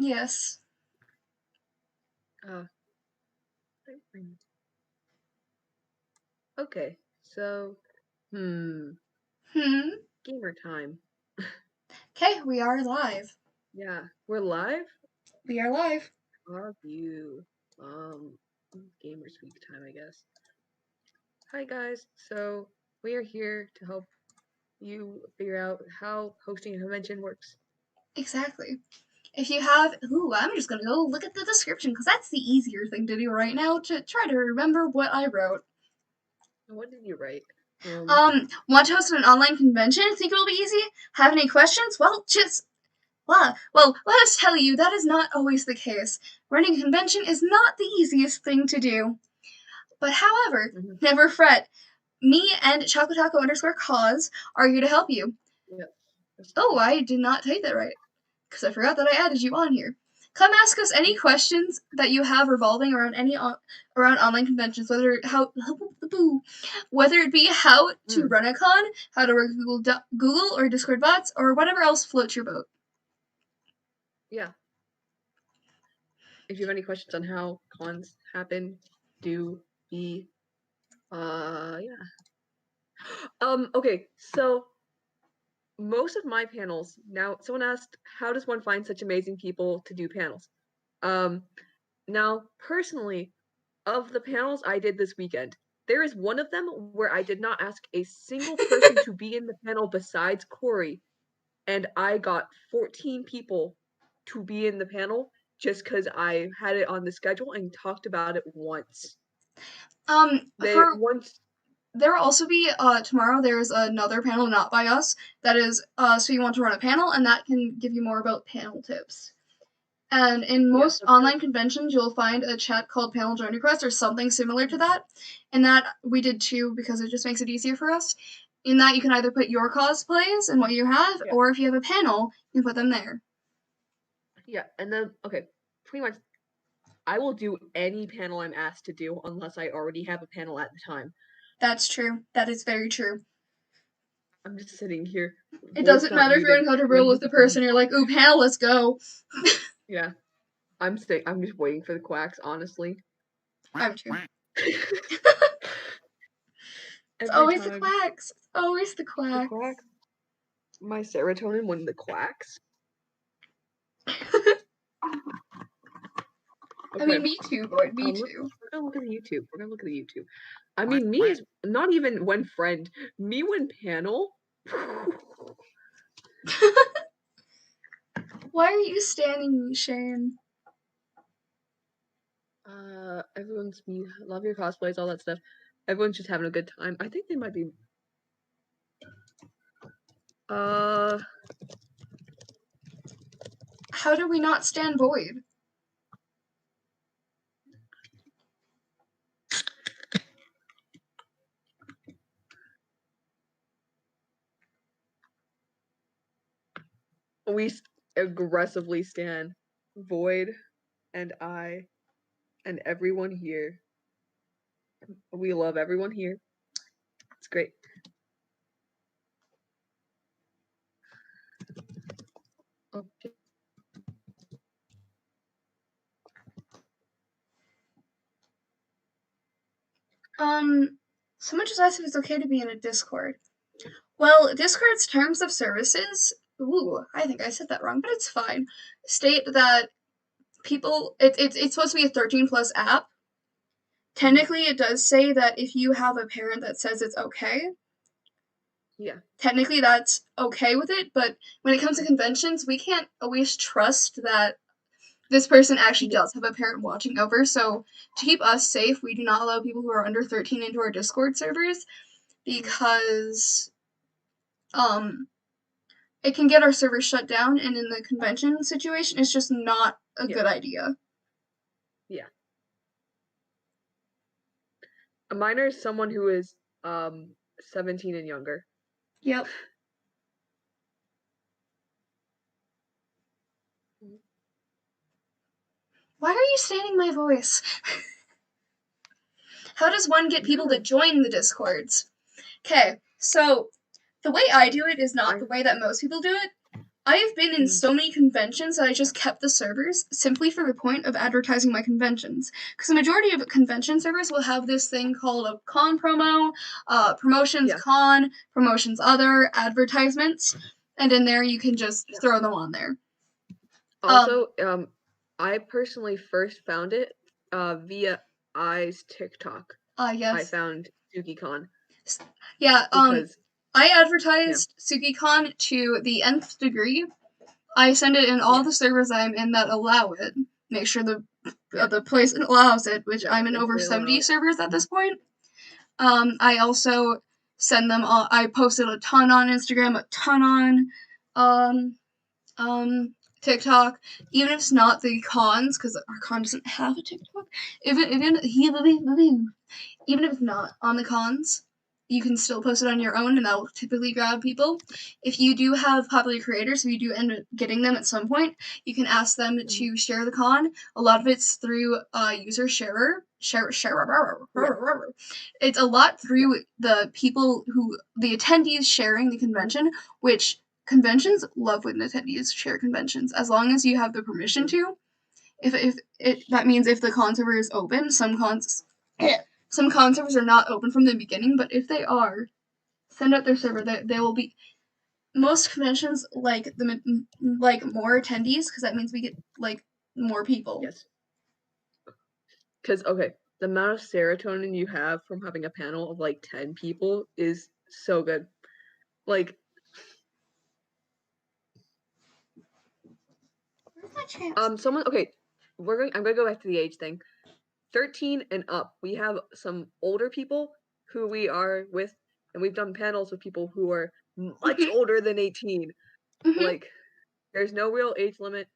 Yes. Uh, okay, so, gamer time. Okay, we are live. Yeah, we're live? We are live. Are you? Gamers Week time, I guess. Hi guys, so we are here to help you figure out how hosting a convention works. Exactly. If you have, I'm just gonna go look at the description because that's the easier thing to do right now to try to remember what I wrote. What did you write? Want to host an online convention? Think it'll be easy? Have any questions? Well, let us tell you that is not always the case. Running a convention is not the easiest thing to do. But however, never fret. Me and Chocotaco_cause are here to help you. Yeah. Oh, I did not type that right. Because I forgot that I added you on here. Come ask us any questions that you have revolving around around online conventions, whether it be how to run a con, how to work Google or Discord bots, or whatever else floats your boat. Yeah. If you have any questions on how cons happen, okay, so most of my panels, now someone asked, how does one find such amazing people to do panels? Now, personally, of the panels I did this weekend, there is one of them where I did not ask a single person to be in the panel besides Corey, and I got 14 people to be in the panel just because I had it on the schedule and talked about it once. There will also be tomorrow. There's another panel not by us. That is so you want to run a panel, and that can give you more about panel tips. And in most online conventions, you'll find a chat called Panel Join Request or something similar to that. And that we did too because it just makes it easier for us. In that you can either put your cosplays and what you have, or if you have a panel, you can put them there. Yeah, and then, okay, pretty much I will do any panel I'm asked to do unless I already have a panel at the time. That's true. That is very true. I'm just sitting here. It doesn't matter if you're uncomfortable with the person. You're like, ooh, panel, let's go. Yeah. I'm just waiting for the quacks, honestly. I'm too. It's always the quacks. It's always the quacks. The quacks. My serotonin when the quacks. Okay. I mean, me too, boy. Me too. We're gonna look at the YouTube. I mean, me is not even when friend. Me when panel. Why are you standing me, Shane? Everyone's me. Love your cosplays, all that stuff. Everyone's just having a good time. I think they might be. How do we not stand Void? We aggressively stand Void and I and everyone here. We love everyone here. It's great. Okay. Someone just asked if it's okay to be in a Discord. Well, Discord's terms of services, I think I said that wrong, but it's fine, state that it's supposed to be a 13 plus app. Technically, it does say that if you have a parent that says it's okay, technically that's okay with it, but when it comes to conventions, we can't always trust that this person actually does have a parent watching over, so to keep us safe, we do not allow people who are under 13 into our Discord servers, because it can get our servers shut down, and in the convention situation, it's just not a good idea. Yeah. A minor is someone who is 17 and younger. Yep. Why are you standing my voice? How does one get people to join the Discords? Okay, so the way I do it is not the way that most people do it. I have been in so many conventions that I just kept the servers simply for the point of advertising my conventions. Because the majority of convention servers will have this thing called a con promo, promotions con, promotions other, advertisements, and in there you can just throw them on there. Also, I personally first found it via I's TikTok. Yes. I found SukiCon. Yeah, I advertised SukiCon to the nth degree. I send it in all the servers I'm in that allow it. Make sure the place allows it, which I'm in over 70 servers at this point. I also send them all. I posted a ton on Instagram, a ton on TikTok. Even if it's not the cons, because our con doesn't have a TikTok. Even if it's not on the cons, you can still post it on your own, and that will typically grab people. If you do have popular creators, if you do end up getting them at some point, you can ask them to share the con. A lot of it's through user sharer. It's a lot through the people the attendees sharing the convention, which conventions love when attendees share conventions, as long as you have the permission to. That means if the con server is open, some con servers are not open from the beginning, but if they are, send out their server. They will be. Most conventions like more attendees because that means we get more people. Yes. Because the amount of serotonin you have from having a panel of 10 people is so good. Someone I'm gonna go back to the age thing. 13 and up. We have some older people who we are with, and we've done panels with people who are much older than 18. There's no real age limit.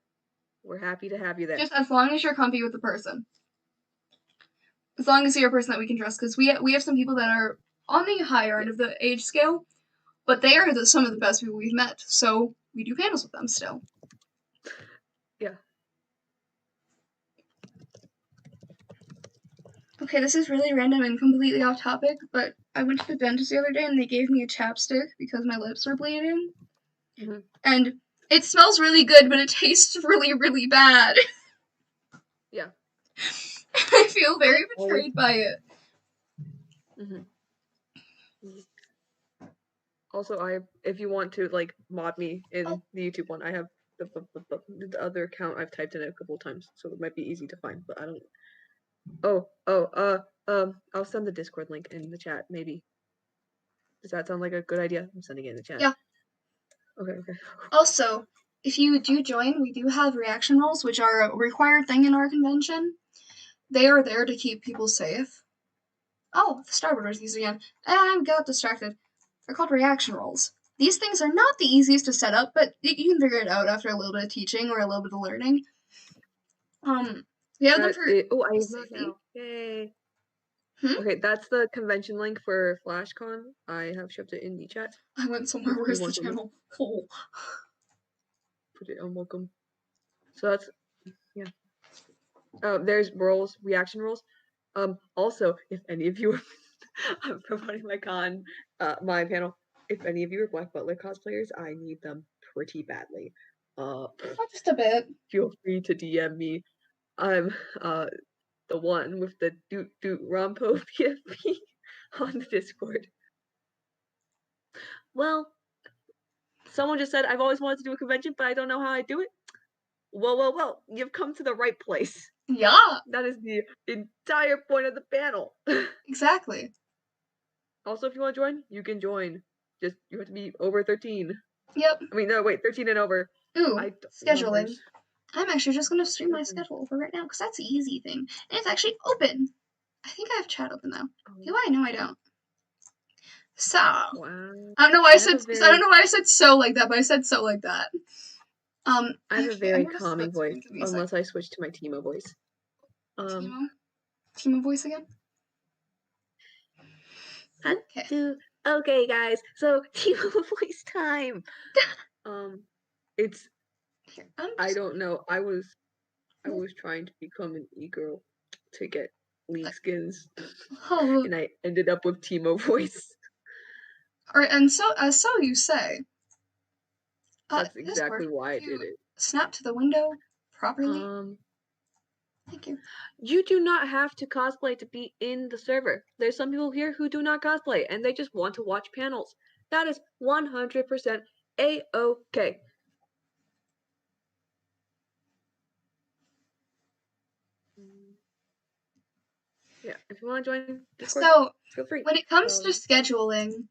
We're happy to have you there. Just as long as you're comfy with the person. As long as you're a person that we can trust, because we have some people that are on the higher end of the age scale, but they are some of the best people we've met, so we do panels with them still. Yeah. Okay, this is really random and completely off topic, but I went to the dentist the other day and they gave me a chapstick because my lips were bleeding. Mm-hmm. And it smells really good, but it tastes really, really bad. Yeah. I feel very betrayed by it. Mm-hmm. Also, if you want to mod me in the YouTube one, I have the other account I've typed in it a couple of times, so it might be easy to find. But I don't. I'll send the Discord link in the chat. Maybe. Does that sound like a good idea? I'm sending it in the chat. Yeah. Okay. Also, if you do join, we do have reaction rolls, which are a required thing in our convention. They are there to keep people safe. Oh, the starboard was used again. I got distracted. They're called reaction rolls. These things are not the easiest to set up, but you can figure it out after a little bit of teaching or a little bit of learning. We have them for I have now. Yay. Okay, that's the convention link for FlashCon. I have shoved it in the chat. I went somewhere. Where's the channel? Oh. Put it on welcome. So that's there's rolls, reaction rolls. Also, if any of you are I'm promoting my panel. If any of you are Black Butler cosplayers, I need them pretty badly. Just a bit. Feel free to DM me. I'm the one with the doot Rompo PFP on the Discord. Well, someone just said I've always wanted to do a convention, but I don't know how I do it. Well, you've come to the right place. Yeah. That is the entire point of the panel. Exactly. Also, if you want to join, you can join. Just you have to be over 13. Yep. I mean, no, wait, 13 and over. Ooh, scheduling. I'm actually just going to stream my schedule over right now because that's the easy thing. And it's actually open. I think I have chat open though. Do I? No, I don't. So, wow. I don't know why I said so like that, but I said so like that. I have a very calming voice, unless I switch to my Timo voice. Timo voice again? Okay, guys, so Timo voice time. It's I don't know. I was trying to become an e-girl to get League skins, and I ended up with Timo voice. Alright, and so you say. That's This exactly worked. why I If did you it. snap to the window properly. Thank you. You do not have to cosplay to be in the server. There's some people here who do not cosplay and they just want to watch panels. That is 100% a-okay. Yeah, if you want to join Discord, So, feel free. when it comes to scheduling,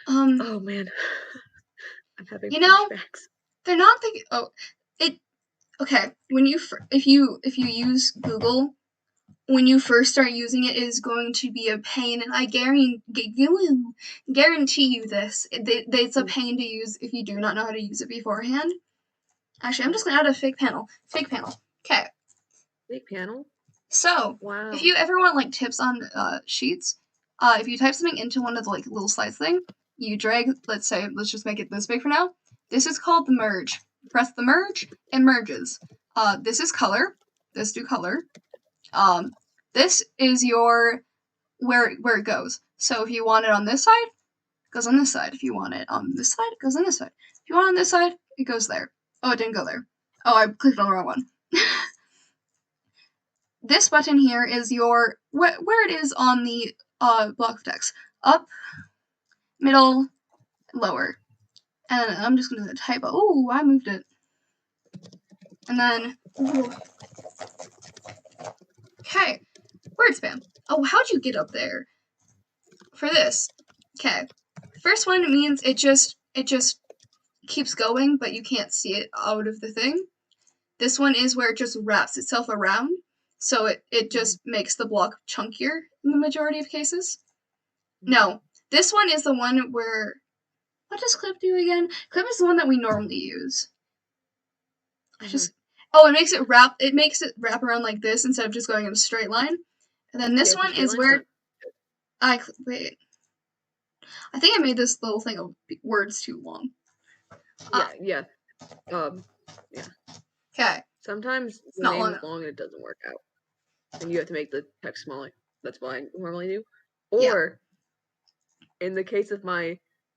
Oh man, I'm having you know, flashbacks. they're not thinking. Oh, it. Okay, when you if you use Google, when you first start using it, it is going to be a pain, and I guarantee you this. It's a pain to use if you do not know how to use it beforehand. Actually, I'm just gonna add a fake panel. Fake panel. Okay. Fake panel? So, Wow. if you ever want like tips on sheets, if you type something into one of the like little slides thing, you drag. Let's just make it this big for now. This is called the merge. Press the merge, it merges. This is color. This do color. This is your where it goes. So if you want it on this side, it goes on this side. If you want it on this side, it goes on this side. If you want it on this side, it goes there. Oh, it didn't go there. Oh, I clicked on the wrong one. This button here is your where it is on the block of text. Up, middle, lower. And I'm just gonna type. Oh, I moved it. And then, okay, word spam. Oh, how'd you get up there? For this, okay. First one means it just keeps going, but you can't see it out of the thing. This one is where it just wraps itself around, so it just makes the block chunkier in the majority of cases. No, this one is the one where, what does clip do again? Clip is the one that we normally use. It makes it wrap around like this instead of just going in a straight line. And then this one is where wait. I think I made this little thing of words too long. Yeah. Okay. Sometimes the name is long and it doesn't work out. And you have to make the text smaller. That's what I normally do. Or, in the case of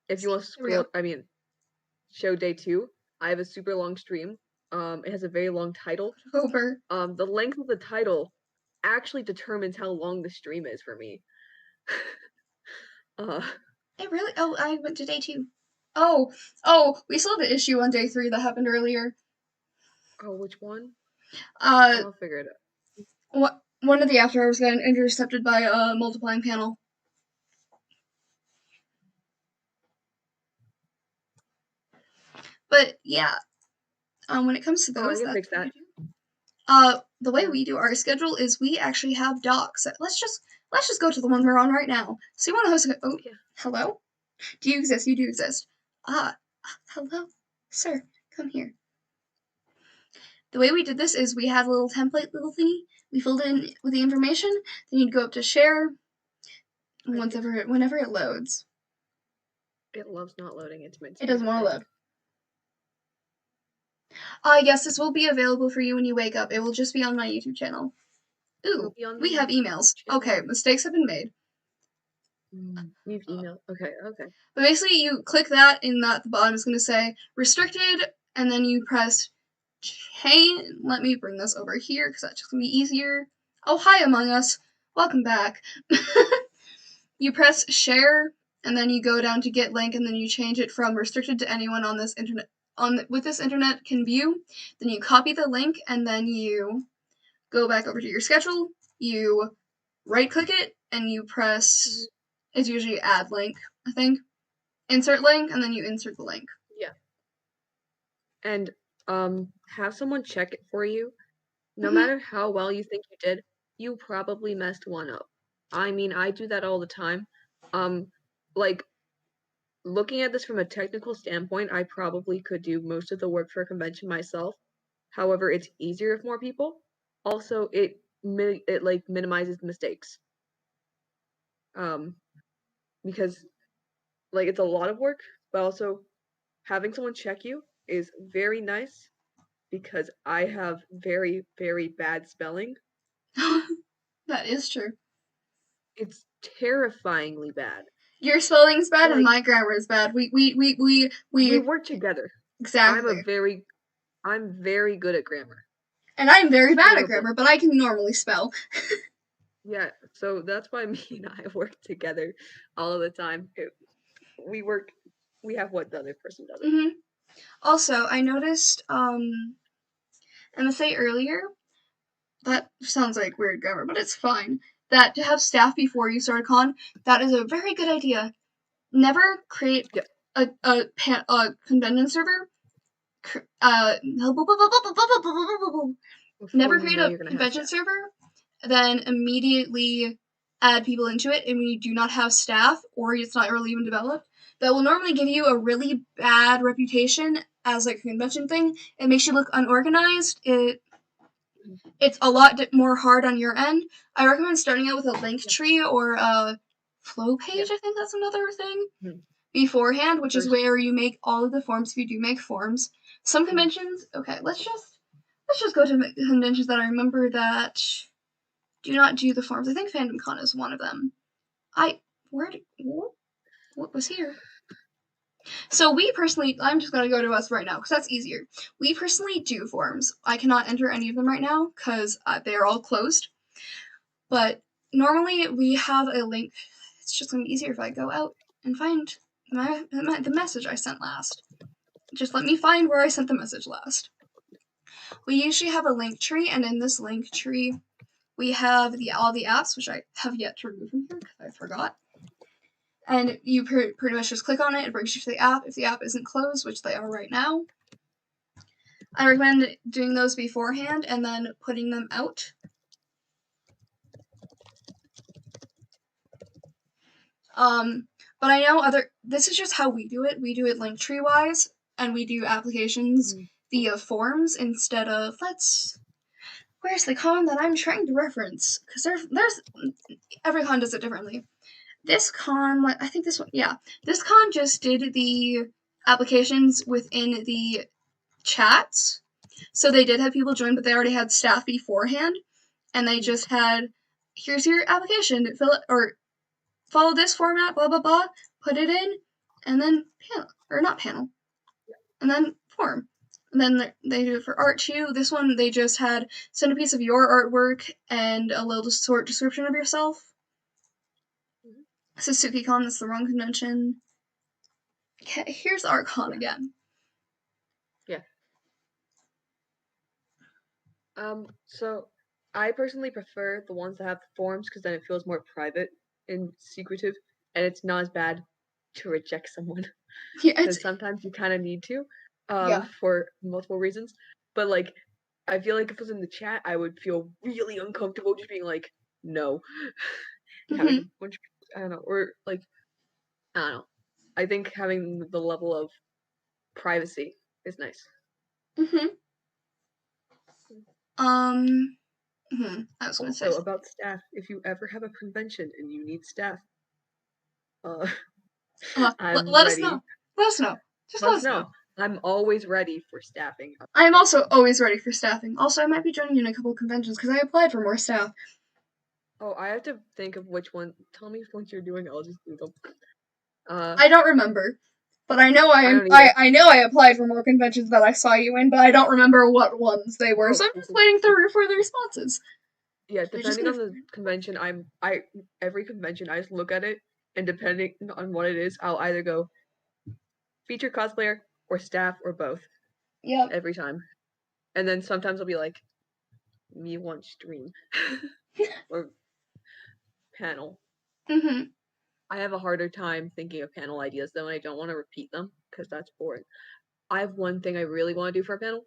if you want to scroll, show day 2, I have a super long stream. It has a very long title. The length of the title actually determines how long the stream is for me. It really? Oh, I went to day 2. Oh, we still have an issue on day 3 that happened earlier. Oh, which one? I'll figure it out. One of the after hours got intercepted by a multiplying panel. But yeah, when it comes to those, I can fix that. The way we do our schedule is we actually have docs. Let's just go to the one we're on right now. So you want to host a hello? Do you exist? You do exist. Hello, sir. Come here. The way we did this is we had a little template little thingy. We filled in with the information. Then you'd go up to share. Whenever it loads. It loves not loading. It's meant to. It doesn't want to load. Yes, this will be available for you when you wake up. It will just be on my YouTube channel. Ooh, we have emails. Okay, mistakes have been made. We've emailed. Okay. But basically, you click that, and at the bottom is going to say restricted, and then you press change. Let me bring this over here because that's just going to be easier. Oh, hi, Among Us. Welcome back. You press share, and then you go down to get link, and then you change it from restricted to anyone on this internet. With this internet can view. Then you copy the link, and then you go back over to your schedule. You right-click it, and you press. It's usually add link, I think. Insert link, and then you insert the link. Yeah. And have someone check it for you. No matter how well you think you did, you probably messed one up. I mean, I do that all the time. Like, looking at this from a technical standpoint, I probably could do most of the work for a convention myself. However, it's easier if more people. Also, it minimizes mistakes. Because it's a lot of work, but also having someone check you is very nice because I have very, very bad spelling. That is true. It's terrifyingly bad. Your spelling's bad and my grammar is bad. We work together. Exactly. I'm very good at grammar. And I'm very bad at Terrible. grammar, but I can normally spell. Yeah, so that's why me and I work together all the time. We work, we have what the other person doesn't. hmm Also, I noticed, Emma say earlier, that sounds like weird grammar, but it's fine, that to have staff before you start a con, that is a very good idea. Never create Yeah, a convention server. before Never you create know a you're gonna have convention staff. server, then immediately add people into it. And when you do not have staff or it's not really even developed, that will normally give you a really bad reputation as like a convention thing. It makes you look unorganized. It's a lot more hard on your end. I recommend starting out with a link Yeah, tree or a flow yeah. page. I think that's another thing Mhm. beforehand, which is First, where you make all of the forms if you do make forms. Some mhm. conventions, okay, let's just go to conventions that I remember that do not do the forms. I think FandomCon is one of them. I where did, what was here? So we personally, I'm just gonna go to us right now because that's easier. We personally do forms. I cannot enter any of them right now because they are all closed. But normally we have a link. It's just gonna be easier if I go out and find the message I sent last. Just let me find where I sent the message last. We usually have a link tree, and in this link tree, we have all the apps, which I have yet to remove from here because I forgot. And you pretty much just click on it, it brings you to the app. If the app isn't closed, which they are right now, I recommend doing those beforehand and then putting them out. But I know this is just how we do it. We do it link tree wise, and we do applications Mhm. via forms instead of where's the con that I'm trying to reference? Because there's every con does it differently. This con, I think this one, yeah, this con just did the applications within the chats. So they did have people join, but they already had staff beforehand, and they Mhm. just had, here's your application, fill it or follow this format, blah blah blah, put it in, and then panel or not panel, and then form. And then they do it for art too. This one they just had send a piece of your artwork and a little short description of yourself. Mhm. This is SukiCon, that's the wrong convention. Okay, here's ArtCon Yeah, again. yeah. So I personally prefer the ones that have forms because then it feels more private and secretive, and it's not as bad to reject someone Yeah, it's because sometimes you kind of need to, yeah. for multiple reasons. But like, I feel like if it was in the chat, I would feel really uncomfortable just being like, no, and having a Mhm. bunch of, I don't know, or like, I don't know. I think having the level of privacy is nice. Mhm. Um. I was gonna say. Also, about staff, if you ever have a convention and you need staff, uh, I'm Let us know. ready. Let us know. Just Let let us us know. know. I'm always ready for staffing. I am also always ready for staffing. Also, I might be joining you in a couple of conventions because I applied for more staff. Oh, I have to think of which one. Tell me which ones you're doing. I'll just do them. Uh, I don't remember, but I know I don't either. I know I applied for more conventions that I saw you in, but I don't remember what ones they were. Oh, So I'm cool, just cool, cool, waiting cool. for the responses. Yeah, They're just depending gonna. on the convention, I every convention I just look at it, and depending on what it is, I'll either go feature cosplayer or staff or both Yep. every time. And then sometimes I'll be like, me want stream or panel. Mhm. I have a harder time thinking of panel ideas though, and I don't want to repeat them because that's boring. I have one thing I really want to do for a panel,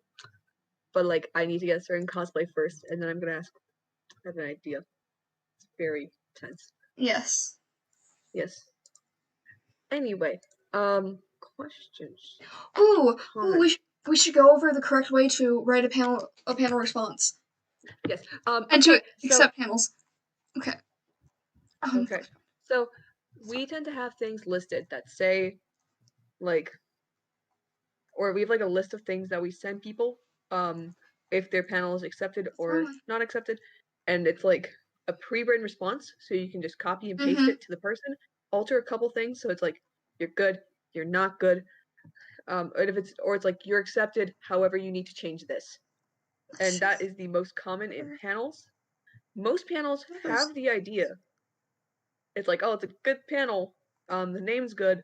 but like I need to get a certain cosplay first, and then I'm gonna ask. I have an idea. It's very tense. Yes. Yes. Anyway, questions, Ooh, comments. we should go over the correct way to write a panel response Yes. and to Okay. So accept panels. Okay. okay. So we tend to have things listed that say like, or we have like a list of things that we send people, um, if their panel is accepted Wrong or one. not accepted, and it's like a pre-written response, so you can just copy and paste Mhm. it to the person, alter a couple things, so it's like you're good, you're not good, it's like you're accepted, however you need to change this. And that is the most common in panels. Most panels have the idea. It's like, oh, it's a good panel. The name's good.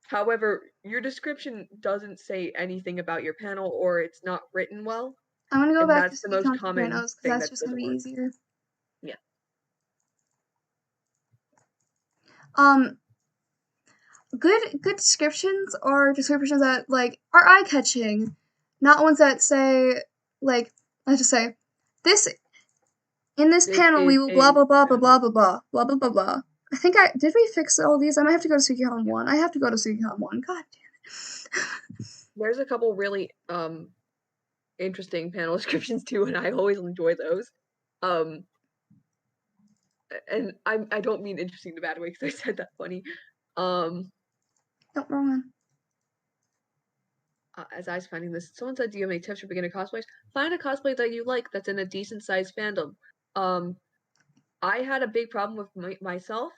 However, your description doesn't say anything about your panel, or it's not written well. I'm gonna go And back to that's the most Speakon common 2.0s because thing that's that just gonna doesn't be work. easier. Yeah. Good descriptions are descriptions that like are eye catching, not ones that say like let's just say this in this This panel we is will blah a blah blah blah blah panel. blah blah blah blah blah blah. I think I did we fix all these? I might have to go to Sukihan 1. I have to go to Sukihan 1. God damn it. There's a couple really interesting panel descriptions too, and I always enjoy those. And I don't mean interesting in a bad way because I said that funny. No, wrong one. As I was finding this, someone said, "Do you have any tips for beginner cosplayers? Find a cosplay that you like that's in a decent sized fandom." I had a big problem with myself.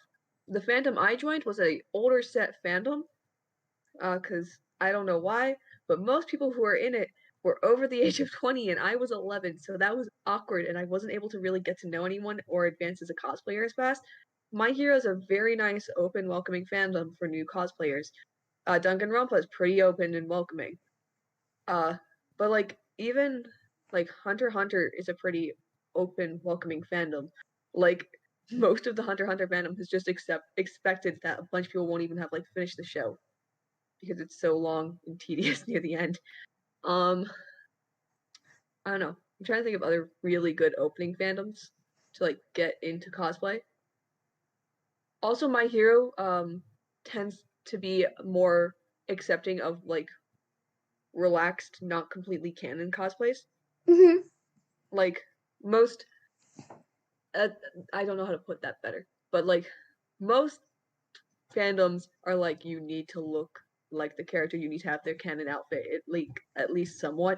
The fandom I joined was a older set fandom, because I don't know why, but most people who are in it were over the age of 20 and I was 11, so that was awkward and I wasn't able to really get to know anyone or advance as a cosplayer as fast. My Hero is a very nice, open, welcoming fandom for new cosplayers. Danganronpa is pretty open and welcoming. But like even like Hunter x Hunter is a pretty open, welcoming fandom. Like most of the Hunter x Hunter fandom has just expected that a bunch of people won't even have like finished the show because it's so long and tedious near the end. I don't know. I'm trying to think of other really good opening fandoms to like get into cosplay. Also, My Hero tends to be more accepting of like relaxed, not completely canon cosplays. Mm-hmm. Like most, I don't know how to put that better, but like most fandoms are like you need to look like the character, you need to have their canon outfit at least somewhat.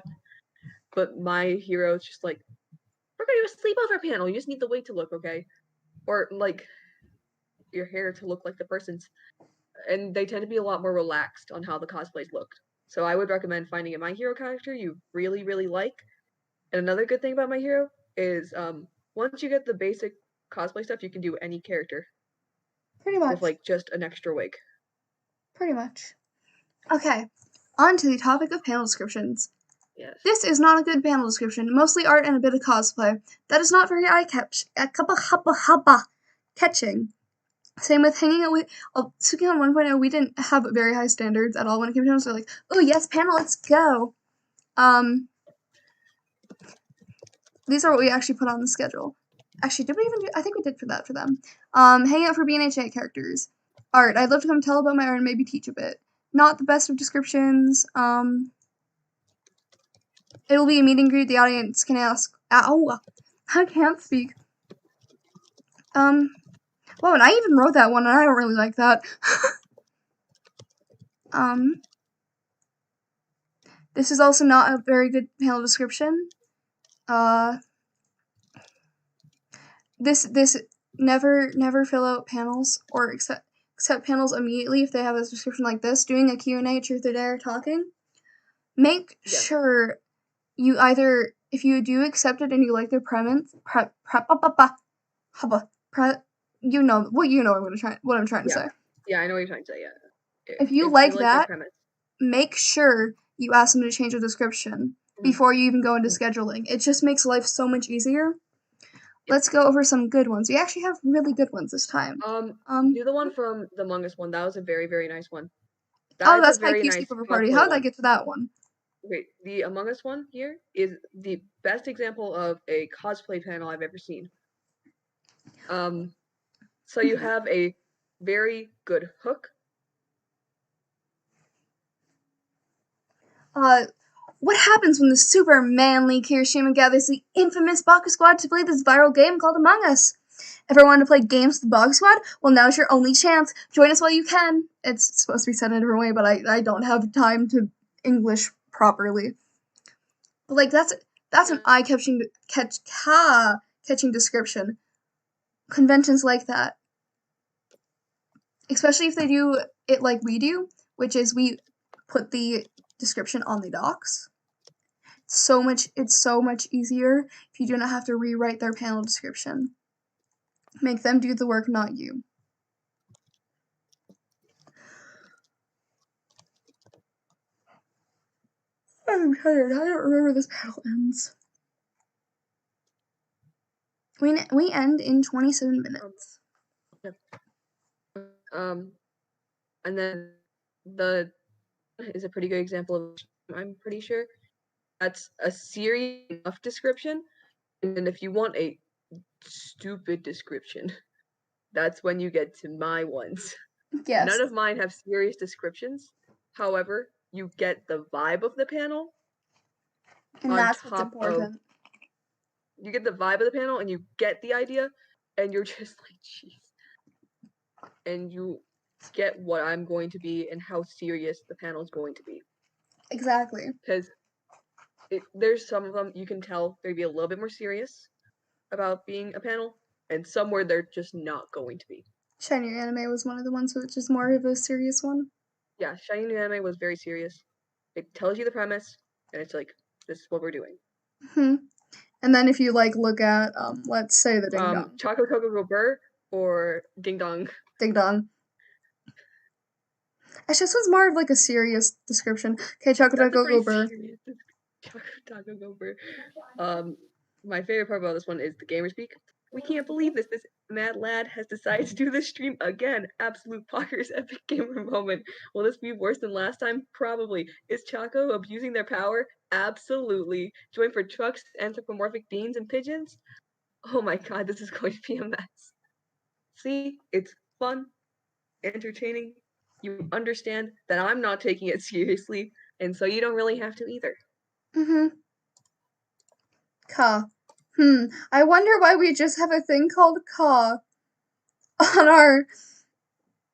But My Hero is just like, we're gonna do a sleepover panel. You just need the wig to look okay, or like your hair to look like the person's. And they tend to be a lot more relaxed on how the cosplays looked. So I would recommend finding a My Hero character you really really like. And another good thing about My Hero is once you get the basic cosplay stuff, you can do any character Pretty with much. like just an extra wig. Pretty much. Okay. On to the topic of panel descriptions. Yes. This is not a good panel description, mostly art and a bit of cosplay. That is not very catching. Same with hanging out with Suki on 1.0, we didn't have very high standards at all when it came to panels. We're like, oh yes, panel, let's go. These are what we actually put on the schedule. Actually, did we even do? I think we did for that for them. Hanging out for BNHA characters. Art. I'd love to come tell about my art and maybe teach a bit. Not the best of descriptions. It'll be a meet and greet. The audience can ask. Ow, I can't speak. Whoa, and I even wrote that one, and I don't really like that. This is also not a very good panel description. This never fill out panels or accept panels immediately if they have a description like this. Doing a Q&A, truth or dare, talking. Make sure you either, if you do accept it and you like their premise, you know what I'm trying to say. Yeah, I know what you're trying to say. Yeah. If you like that, make sure you ask them to change the description before you even go into scheduling. It just makes life so much easier. Let's go over some good ones. We actually have really good ones this time. Do the one from the Among Us one. That was a very, very nice one. That's my Q sleepover party. How did I get to that one? Okay, the Among Us one here is the best example of a cosplay panel I've ever seen. So you have a very good hook. What happens when the super manly Kirishima gathers the infamous Baka Squad to play this viral game called Among Us? Ever wanted to play games with the Baka Squad? Well, now's your only chance. Join us while you can. It's supposed to be said in a different way, but I don't have time to English properly. But like that's an eye-catching catching description. Conventions like that, especially if they do it like we do, which is we put the description on the docs. It's so much easier if you do not have to rewrite their panel description. Make them do the work, not you. I'm tired. I don't remember this panel ends. We end in 27 minutes. And then the is a pretty good example of, I'm pretty sure. That's a serious enough description. And then if you want a stupid description, that's when you get to my ones. Yes. None of mine have serious descriptions. However, you get the vibe of the panel. And that's what's important. You get the vibe of the panel and you get the idea, and you're just like, jeez. And you get what I'm going to be and how serious the panel is going to be. Exactly. Because there's some of them you can tell they'd be a little bit more serious about being a panel, and somewhere they're just not going to be. Shiny New Anime was one of the ones which is more of a serious one. Yeah, Shiny New Anime was very serious. It tells you the premise, and it's like, this is what we're doing. And then if you look at let's say the Ding Dong. Choco Coco Go Burr or Ding Dong. Ding Dong. Actually, this was more of a serious description. Okay, Choco Taco Go Burr. Choco Taco Go Burr. My favorite part about this one is the gamer speak. We can't believe this. This mad lad has decided to do this stream again. Absolute Pocker's epic gamer moment. Will this be worse than last time? Probably. Is Choco abusing their power? Absolutely. Join for trucks, anthropomorphic beans, and pigeons? Oh my god, this is going to be a mess. See, it's fun, entertaining. You understand that I'm not taking it seriously, and so you don't really have to either. Ka. I wonder why we just have a thing called Ka on our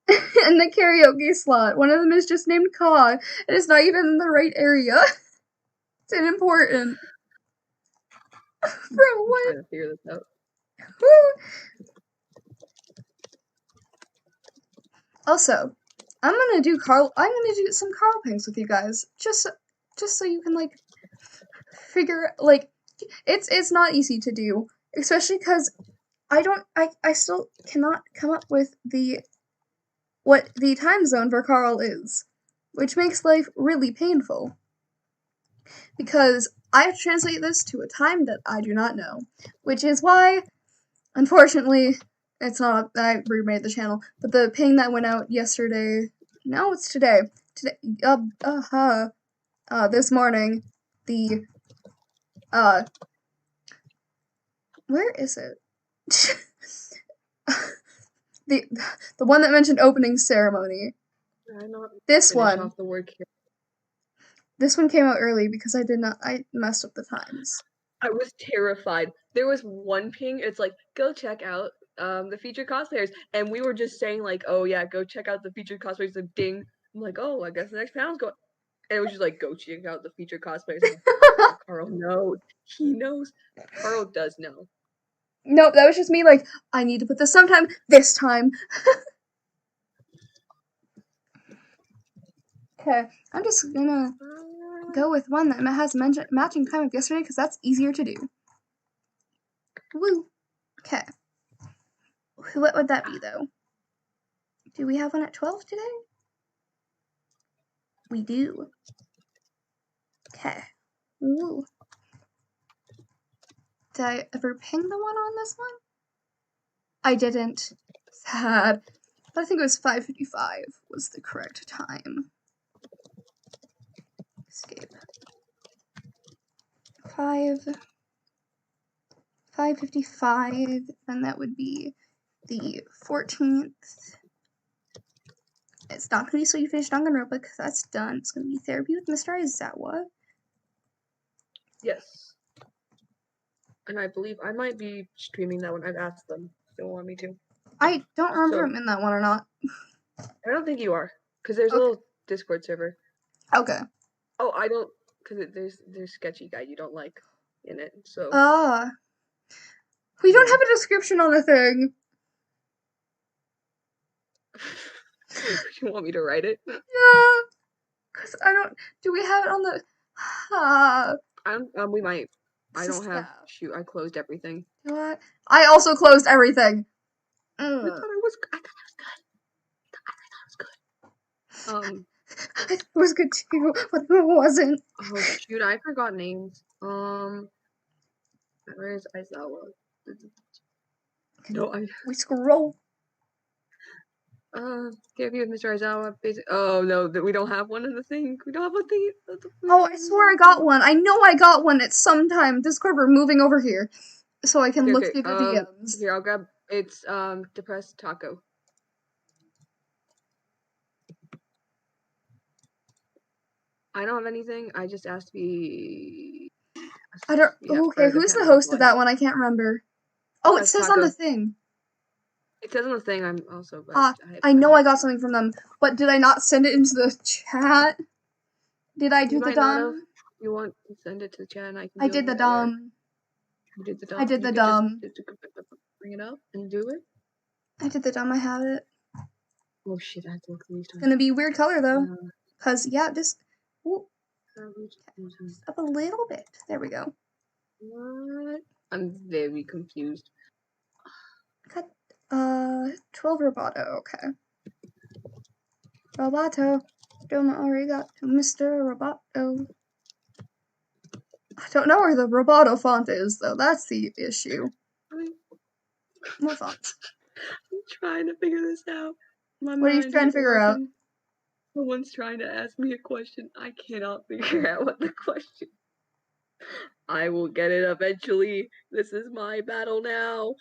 in the karaoke slot. One of them is just named Ka, and it's not even in the right area. It's unimportant. Bro, what? I'm trying to figure this out. Also, I'm gonna do some Carl Pinks with you guys, just so you can figure it's not easy to do, especially because I still cannot come up with what the time zone for Carl is, which makes life really painful. Because I have to translate this to a time that I do not know, which is why, unfortunately, it's not, I remade the channel, but the ping that went out yesterday, no, it's today, this morning, where is it? the one that mentioned opening ceremony. This one. This one came out early because I messed up the times. I was terrified. There was one ping, it's like, go check out the featured cosplayers. And we were just saying oh yeah, go check out the featured cosplayers, and ding. I'm like, oh, I guess the next panel's going. And it was just go check out the featured cosplayers. Oh, Carl knows. He knows. Carl does know. Nope, that was just me I need to put this sometime, this time. Okay, I'm just gonna go with one that has matching time of yesterday because that's easier to do. Woo. Okay. What would that be, though? Do we have one at 12 today? We do. Okay. Woo. Did I ever ping the one on this one? I didn't. Sad. But I think it was 5:55 was the correct time. Escape. 5:55, and that would be the 14th. It's not going to be So You Finished Danganronpa because that's done. It's going to be Therapy with Mr. Aizawa. Yes. And I believe I might be streaming that one. I've asked them if they want me to. I don't remember if I'm in that one or not. I don't think you are, because there's a little Discord server. Okay. Oh, I don't, because there's sketchy guy you don't like in it, so. We don't have a description on the thing. You want me to write it? Yeah. Cause I don't. Do we have it on the? We might. I This don't is have. yeah. Shoot, I closed everything. You know what? I also closed everything. I thought it was good. I thought It was good too, but it wasn't. Oh shoot, I forgot names. Where's Aizawa? No, We scroll. Give you Mr. Aizawa. Oh no, that we don't have one in the thing. We don't have a thing. Oh, I swear I got one. I know I got one at some time. Discord, we're moving over here, so I can look through the DMs. Here, I'll grab. It's depressed taco. I don't have anything. I just asked to be. I don't. Okay, who's the host of that one? I can't remember. Oh, it says on the thing. It says on the thing. I'm also. I know I got something from them, but did I not send it into the chat? Did I do the dumb? You want to send it to the chat, and I can. I did the dumb. You did the dumb. I did the dumb. Just bring it up and do it. I did the dumb. I have it. Oh shit! I have to look these times. It's gonna be weird color though, cause yeah, just up a little bit. There we go. What? I'm very confused. Cut. 12 Roboto. Okay. Roboto. Domo arigato, Mr. Roboto. I don't know where the Roboto font is though. That's the issue. What font? I'm trying to figure this out. What are you trying to figure out? Someone's trying to ask me a question. I cannot figure out what the question. I will get it eventually. This is my battle now.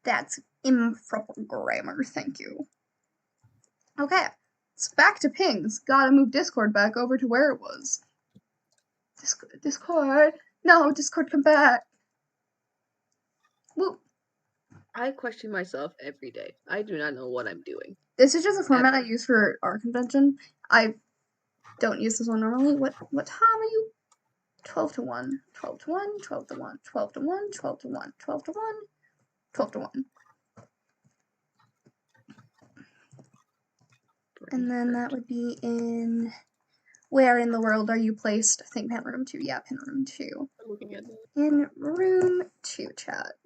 That's improper grammar. Thank you. Okay. It's back to pings. Gotta move Discord back over to where it was. Discord. No, Discord, come back. Whoop. I question myself every day. I do not know what I'm doing. This is just a format I use for our convention. I don't use this one normally. What time are you? 12 to 1. 12 to 1. 12 to 1. 12 to 1. 12 to 1. 12 to 1. 12 to 1. And then that would be in... Where in the world are you placed? I think pen room 2. Yeah, pen room 2. I'm looking at that. In room 2, chat.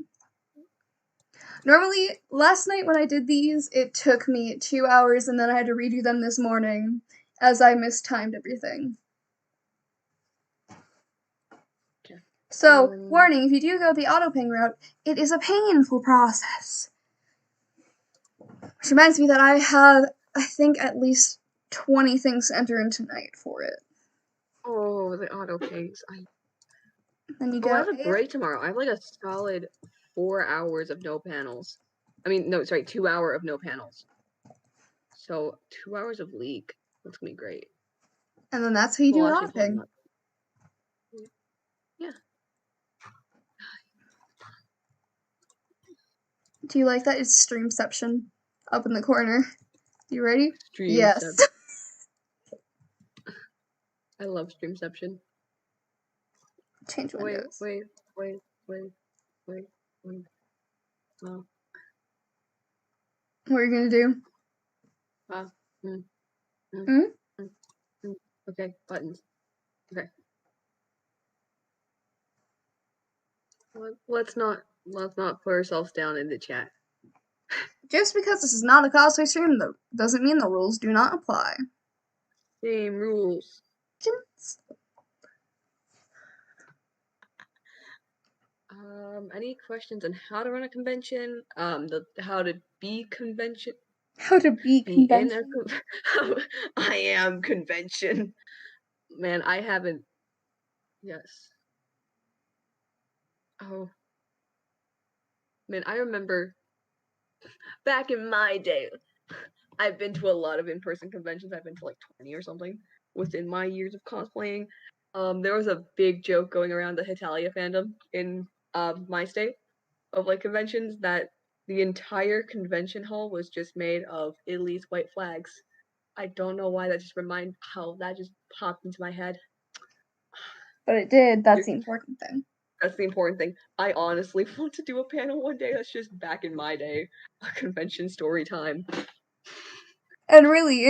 Normally, last night when I did these, it took me 2 hours, and then I had to redo them this morning, as I mistimed everything. Okay. So, warning, if you do go the auto-ping route, it is a painful process. Which reminds me that I have, I think, at least 20 things to enter in tonight for it. Oh, the auto-pings. Then you go. I have a break tomorrow. I have like a solid 4 hours of no panels. I mean, no, sorry, 2 hours of no panels. So 2 hours of leak. That's gonna be great. And then that's how you do auto-ping. Yeah. Do you like that? It's Streamception up in the corner. You ready? Yes. I love Streamception. Change windows. Wait. Oh. What are you gonna do? Okay, buttons. Okay. Let's not put ourselves down in the chat. Just because this is not a cosplay stream doesn't mean the rules do not apply. Same rules. Any questions on how to run a convention? How to be convention. How to be convention. I am convention. Man, I haven't. Yes. Oh. Man, I remember back in my day, I've been to a lot of in-person conventions. I've been to like 20 or something within my years of cosplaying. There was a big joke going around the Hitalia fandom in my state of like conventions that the entire convention hall was just made of Italy's white flags. I don't know why that just popped into my head. But it did. That's the important thing. That's the important thing. I honestly want to do a panel one day that's just back in my day. A convention story time. And really,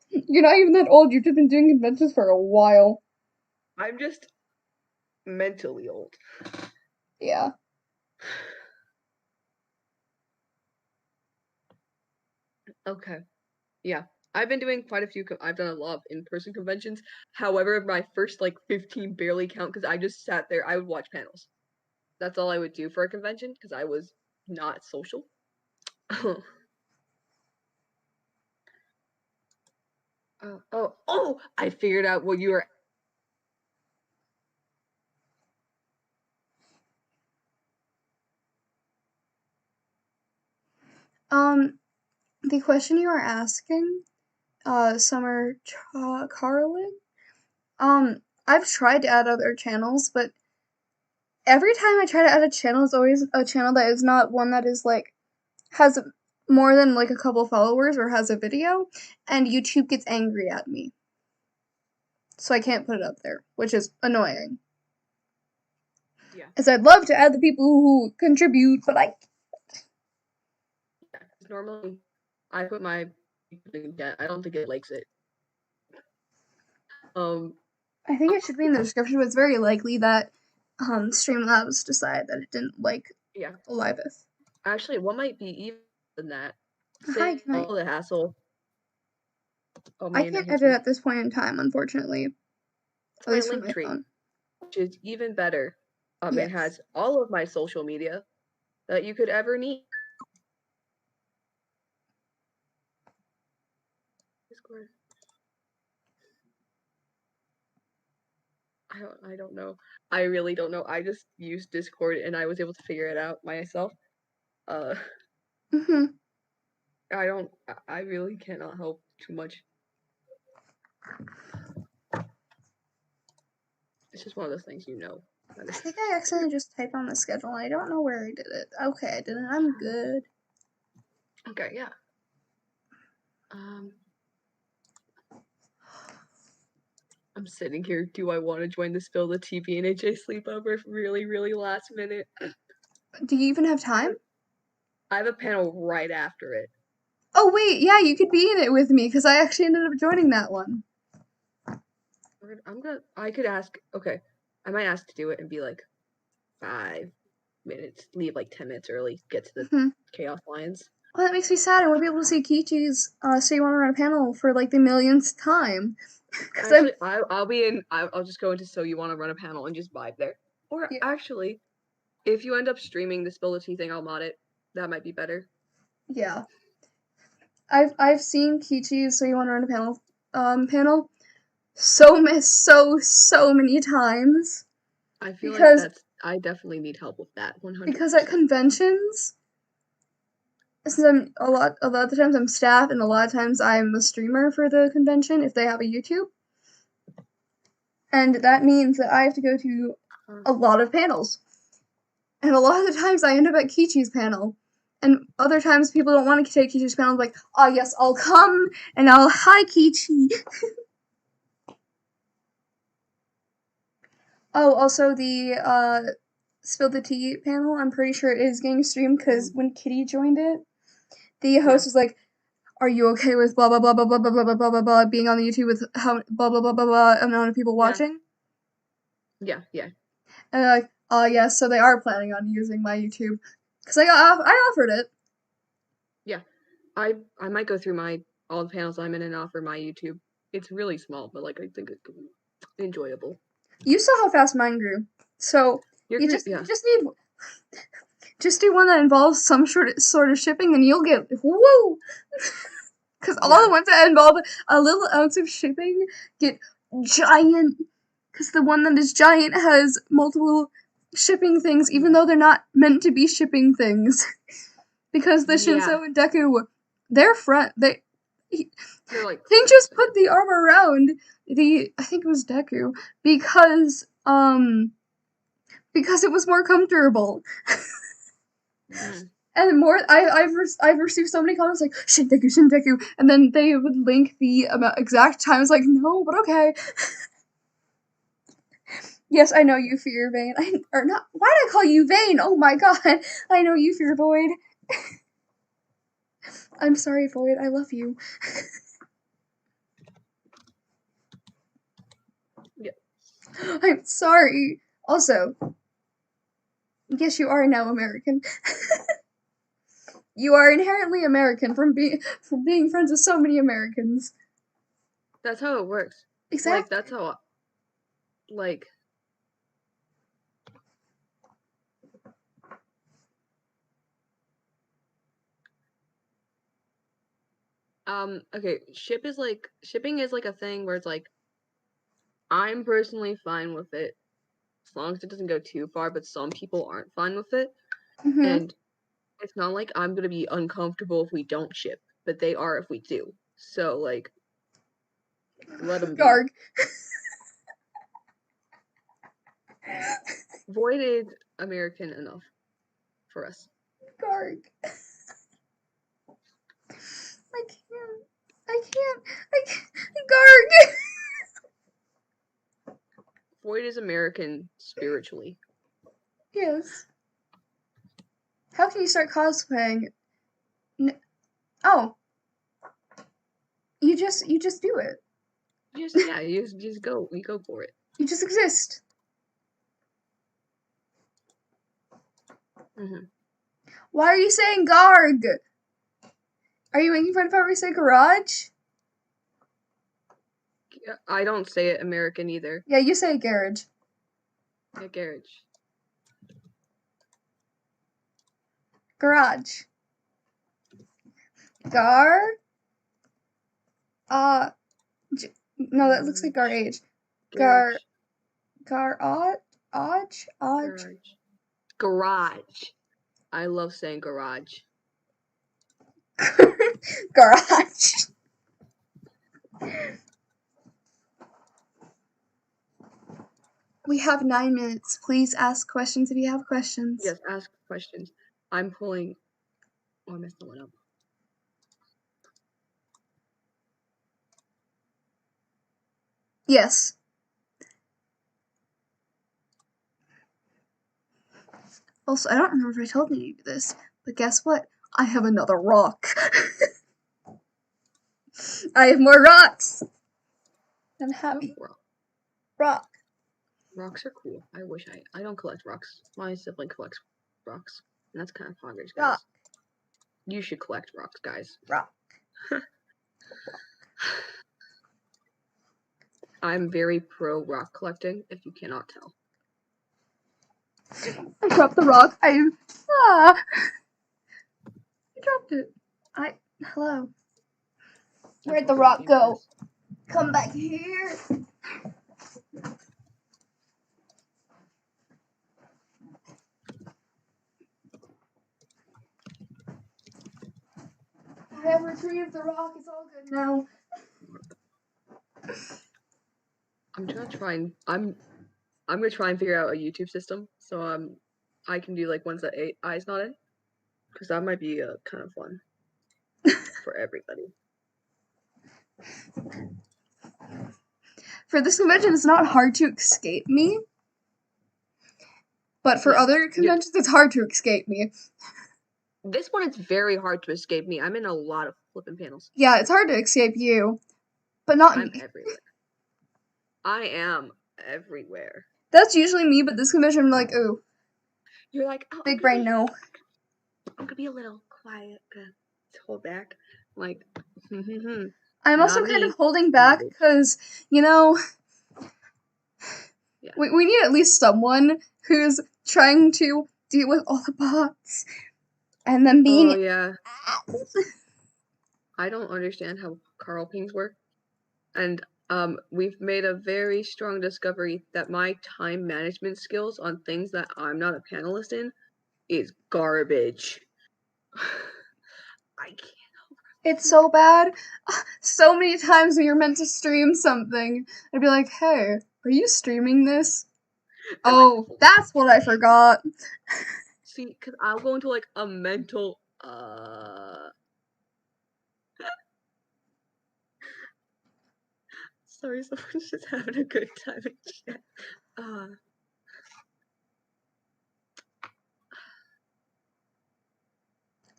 you're not even that old. You've just been doing conventions for a while. I'm just mentally old. Yeah. Okay. Yeah. I've been doing quite a few. I've done a lot of in-person conventions. However, my first like 15 barely count because I just sat there. I would watch panels. That's all I would do for a convention because I was not social. Oh! I figured out what you were. The question you are asking, Summer Carlin, I've tried to add other channels, but every time I try to add a channel, it's always a channel that is not one that is like has more than like a couple followers or has a video, and YouTube gets angry at me. So I can't put it up there, which is annoying. Yeah. As I'd love to add the people who contribute, but I Yeah. Normally, I put my. I don't think it likes it. I think it should be in the description, but it's very likely that Streamlabs decided that it didn't like Yeah. Oliveth. Actually, what might be even than that? Hi, Say all the hassle. Oh I man, that can't hits edit me. at this point in time, unfortunately. It's At my least from link my tree, phone. which is even better. It Yes. has all of my social media that you could ever need. Discord. I don't know. I really don't know. I just used Discord and I was able to figure it out myself. Uh Mhm. I really cannot help too much. It's just one of those things you know. I think I accidentally just typed on the schedule and I don't know where I did it. Okay, I didn't. I'm good. Okay, yeah. I'm sitting here. Do I want to join the Spill the TV and AJ sleepover really, really last minute? Do you even have time? I have a panel right after it. Oh wait, yeah, you could be in it with me because I actually ended up joining that one. I could ask. Okay, I might ask to do it and be like 5 minutes. Leave like 10 minutes early. Get to the Chaos Lions. Oh, that makes me sad. I won't be able to see Kichi's "So You Want to Run a Panel" for like the millionth time. Actually, I'll be in. I'll just go into So You Want to Run a Panel and just vibe there. Or Yeah. actually, if you end up streaming the Spill the Tea thing, I'll mod it. That might be better. Yeah. I've seen Kichi's "So You Want to Run a Panel" panel so many times. I feel because like I definitely need help with that 100%. Because at conventions, since a lot of the times I'm staff and a lot of times I'm a streamer for the convention if they have a YouTube. And that means that I have to go to a lot of panels. And a lot of the times I end up at Kichi's panel. And other times people don't want to take Kichi's panel. I'm like, oh yes, I'll come and I'll hi Kichi. Oh, also the Spill the Tea panel, I'm pretty sure it is getting streamed because when Kitty joined it, the host was like, are you okay with blah blah blah blah blah blah blah blah blah blah being on the YouTube with how blah blah blah blah blah amount of people watching? Yeah. And they're like, oh yes, so they are planning on using my YouTube because I offered it. Yeah, I might go through all the panels I'm in and offer my YouTube. It's really small, but like I think it's enjoyable. You saw how fast mine grew, so you just need just do one that involves some sort of shipping, and you'll get woo. Because all the ones that involve a little ounce of shipping get giant. Because the one that is giant has multiple shipping things, even though they're not meant to be shipping things. Because the Shinso and Deku, they're like they just put the arm around I think it was Deku, because it was more comfortable. And more, I've received so many comments like Shindeku, and then they would link the exact time. It's like, no, but okay. Yes, I know you fear Vane. Or not. Why did I call you Vane? Oh my god, I know you fear Void. I'm sorry, Void. I love you. Yeah. I'm sorry. Also, yes, you are now American. You are inherently American from being friends with so many Americans. That's how it works. Exactly. Like, that's how, like, okay, shipping is like a thing where it's like, I'm personally fine with it as long as it doesn't go too far, but some people aren't fine with it. Mm-hmm. And it's not like I'm gonna be uncomfortable if we don't ship, but they are if we do. So, like, let them be. Garg. Void is American enough for us. Garg. I can't. Garg. Void is American spiritually. Yes. How can you start cosplaying? Oh. You just do it. You just go. We go for it. You just exist. Mm-hmm. Why are you saying Garg? Are you making fun of how we say garage? I don't say it American either. Yeah, you say garage. Yeah, garage. Garage. No, that looks like garage. Garage. Garage. I love saying garage. Garage. We have 9 minutes. Please ask questions if you have questions. Yes, ask questions. I'm pulling. Oh, I messed the one up. Yes. Also, I don't remember if I told you this, but guess what? I have another rock. I have more rocks. I'm happy. Rock. Rocks are cool. I wish I don't collect rocks. My sibling collects rocks. And that's kind of poggers, guys. Rock. You should collect rocks, guys. Rock. I'm very pro rock collecting, if you cannot tell. I dropped the rock. I dropped it. Hello. Where'd the rock go? Come back here. I have retrieved the rock. It's all good now. I'm gonna try and figure out a YouTube system so I can do like ones that I's not in, because that might be kind of fun for everybody. For this convention, it's not hard to escape me. But for other conventions, it's hard to escape me. This one, it's very hard to escape me. I'm in a lot of flipping panels. Yeah, it's hard to escape you, but not I'm me. everywhere. I am everywhere. That's usually me, but this convention, I'm like, ooh. You're like, oh, big brain, no. I'm gonna be a little quiet, hold back. Like, I'm also kind of holding back because, you know, we need at least someone who's trying to deal with all the bots and then being. Oh, yeah. I don't understand how Carl pings work. And we've made a very strong discovery that my time management skills on things that I'm not a panelist in is garbage. I can't help it. It's so bad. So many times when you're meant to stream something, I'd be like, hey, are you streaming this? Oh, that's what I forgot. See, because I'll go into like a mental, sorry, someone's just having a good time in chat.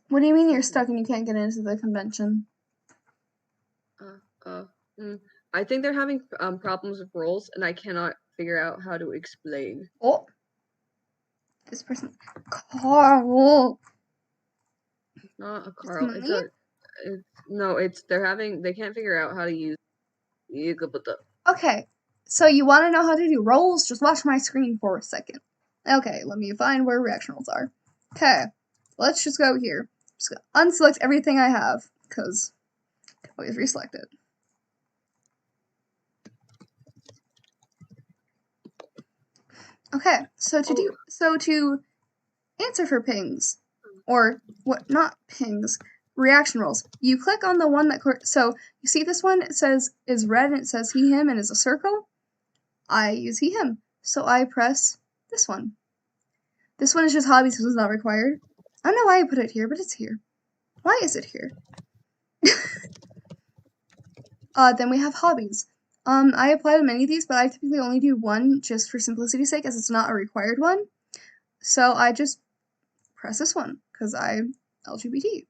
What do you mean you're stuck and you can't get into the convention? I think they're having problems with roles, and I cannot figure out how to explain. Oh, this person, Carl. It's not a Just Carl. money? They can't figure out how to use. Okay, so you want to know how to do rolls? Just watch my screen for a second. Okay, let me find where reaction rolls are. Okay, let's just go here. Just unselect everything I have, because I can always reselect it. Okay, so to answer for pings, or what, not pings, reaction rolls, you click on the one that, so you see this one, it says, is red, and it says he, him, and is a circle. I use he, him, so I press this one. This one is just hobbies, so it's not required. I don't know why I put it here, but it's here. Why is it here? Then we have hobbies. I apply to many of these, but I typically only do one just for simplicity's sake, as it's not a required one. So I just press this one, because I'm LGBT.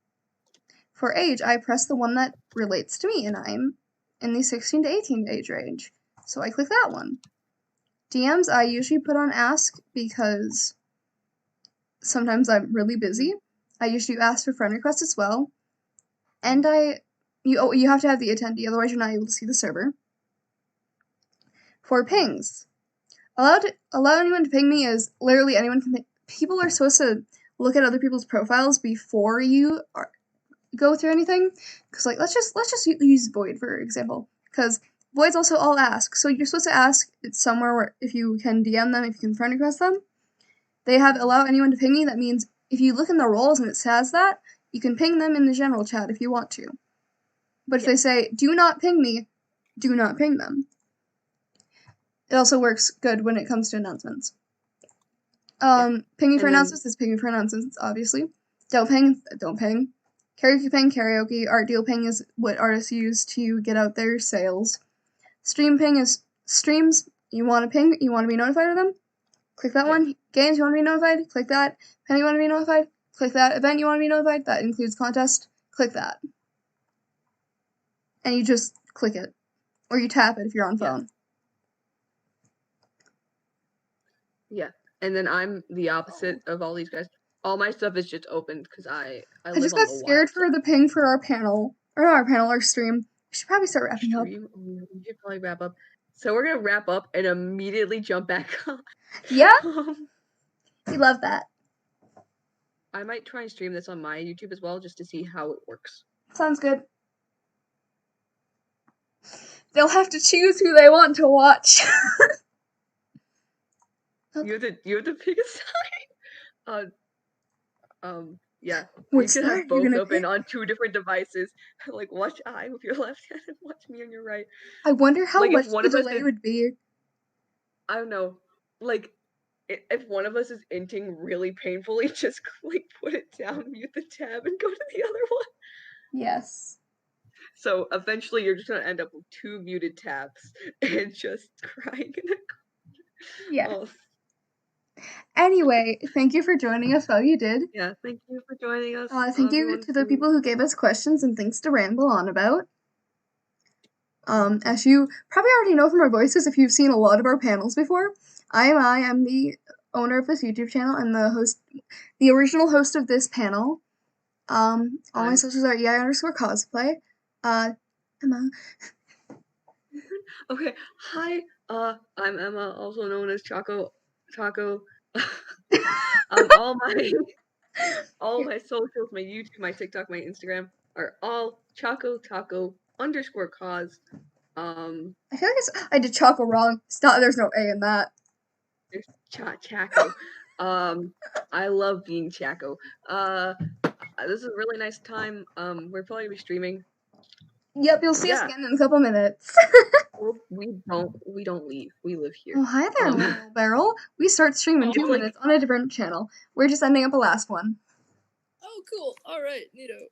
For age, I press the one that relates to me, and I'm in the 16 to 18 age range. So I click that one. DMs, I usually put on ask because sometimes I'm really busy. I usually ask for friend requests as well. And you have to have the attendee, otherwise you're not able to see the server. For pings, allow anyone to ping me is literally anyone can ping. People are supposed to look at other people's profiles before you go through anything. Because like let's just use Void for example. Because Void's also all ask, so you're supposed to ask it somewhere where if you can DM them, if you can friend request them. They have allow anyone to ping me. That means if you look in the roles and it says that, you can ping them in the general chat if you want to. But if they say, do not ping me, do not ping them. It also works good when it comes to announcements. Pinging for announcements is pinging for announcements, obviously. Don't ping, don't ping. Karaoke ping, karaoke. Art deal ping is what artists use to get out their sales. Stream ping is streams. You want to ping, you want to be notified of them? Click that one. Games, you want to be notified? Click that. Pen, you want to be notified? Click that. Event, you want to be notified? That includes contest. Click that. And you just click it. Or you tap it if you're on phone. Yeah, and then I'm the opposite of all these guys. All my stuff is just open because I just got scared for the ping for our panel. Or not our panel, our stream. We should probably start wrapping up. We should probably wrap up. So we're gonna wrap up and immediately jump back on. Yeah. We love that. I might try and stream this on my YouTube as well just to see how it works. Sounds good. They'll have to choose who they want to watch. You have to pick a side. Yeah. Which you can have both open pick? On 2 different devices. Like watch I with your left hand and watch me on your right. I wonder how much the delay would be. I don't know. Like if one of us is inting really painfully, just put it down, mute the tab, and go to the other one. Yes. So eventually you're just gonna end up with 2 muted tabs and just crying in a corner. Yeah. Oh. Anyway, thank you for joining us while you did. Yeah, thank you for joining us. Thank you to the people who gave us questions and things to ramble on about. As you probably already know from our voices if you've seen a lot of our panels before, I am the owner of this YouTube channel and the original host of this panel. All my socials are EI_cosplay. Emma. Okay, hi, I'm Emma, also known as Chaco. all my socials, my YouTube, my TikTok, my Instagram are all Chaco_cause. I feel like I did Chaco wrong. Stop, there's no A in that. There's Chaco. I love being Chaco. This is a really nice time. We're probably gonna be streaming. Yep, you'll see us again in a couple minutes. We don't leave. We live here. Oh, hi there, little barrel. We start streaming in 2 minutes on a different channel. We're just ending up a last one. Oh, cool. All right, neato.